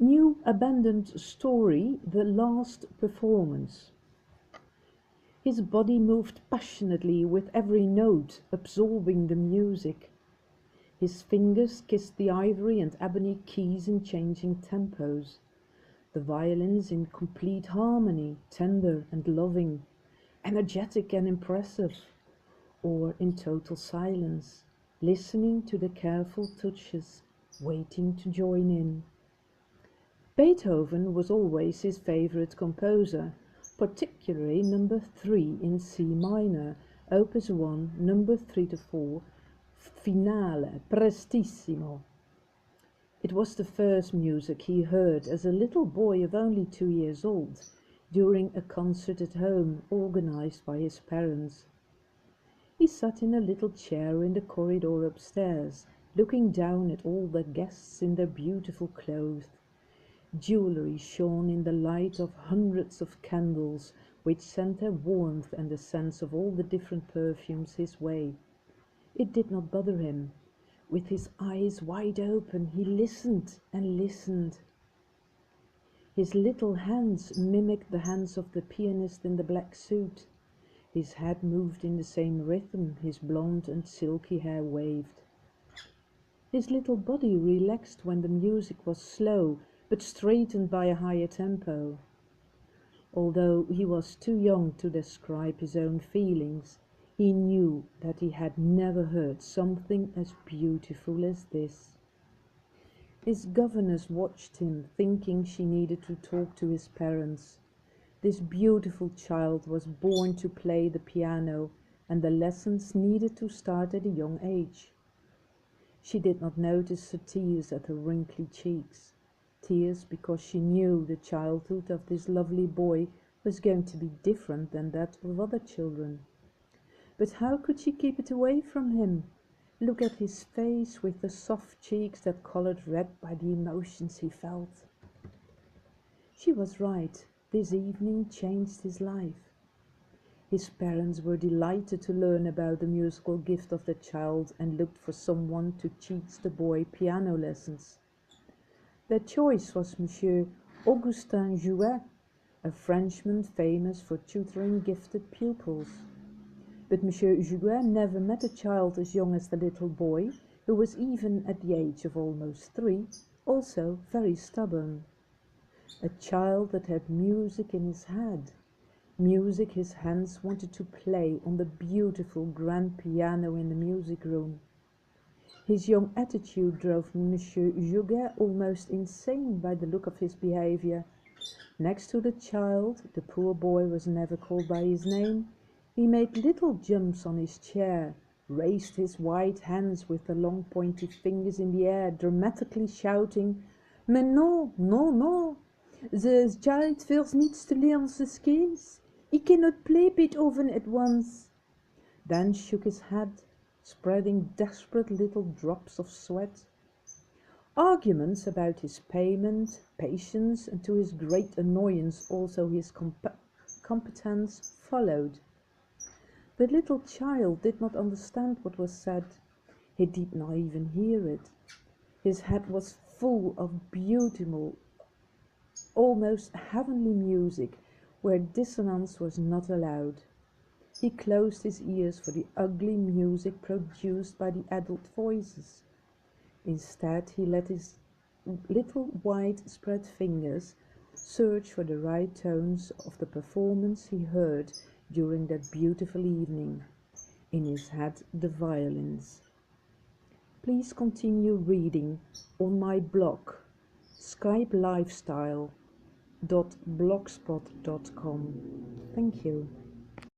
New abandoned story, the last performance. His body moved passionately with every note, absorbing the music. His fingers kissed the ivory and ebony keys in changing tempos, the violins in complete harmony, tender and loving, energetic and impressive, or in total silence, listening to the careful touches, waiting to join in. Beethoven was always his favorite composer, particularly number 3 in C minor, opus 1, number 3 to 4, Finale, prestissimo. It was the first music he heard as a little boy of only 2 years old, during a concert at home organized by his parents. He sat in a little chair in the corridor upstairs, looking down at all the guests in their beautiful clothes. Jewelry shone in the light of hundreds of candles, which sent their warmth and the scents of all the different perfumes his way. It did not bother him. With his eyes wide open, he listened and listened. His little hands mimicked the hands of the pianist in the black suit. His head moved in the same rhythm, his blonde and silky hair waved. His little body relaxed when the music was slow, but straightened by a higher tempo. Although he was too young to describe his own feelings, he knew that he had never heard something as beautiful as this. His governess watched him, thinking she needed to talk to his parents. This beautiful child was born to play the piano, and the lessons needed to start at a young age. She did not notice the tears at her wrinkly cheeks. Tears because she knew the childhood of this lovely boy was going to be different than that of other children. But how could she keep it away from him? Look at his face with the soft cheeks that colored red by the emotions he felt. She was right. This evening changed his life. His parents were delighted to learn about the musical gift of the child and looked for someone to teach the boy piano lessons. Their choice was Monsieur Augustin Jouet, a Frenchman famous for tutoring gifted pupils. But Monsieur Jouet never met a child as young as the little boy, who was even at the age of almost 3, also very stubborn. A child that had music in his head, music his hands wanted to play on the beautiful grand piano in the music room. His young attitude drove Monsieur Jouet almost insane by the look of his behavior. Next to the child, the poor boy was never called by his name. He made little jumps on his chair, raised his white hands with the long pointy fingers in the air, dramatically shouting, "Mais non, non, non! The child first needs to learn the scales. He cannot play Beethoven at once." Then shook his head, spreading desperate little drops of sweat. Arguments about his payment, patience, and to his great annoyance also his competence followed. The little child did not understand what was said. He did not even hear it. His head was full of beautiful, almost heavenly music, where dissonance was not allowed. He closed his ears for the ugly music produced by the adult voices. Instead, he let his little wide-spread fingers search for the right tones of the performance he heard during that beautiful evening. In his head, the violins. Please continue reading on my blog, skypelifestyle.blogspot.com. Thank you.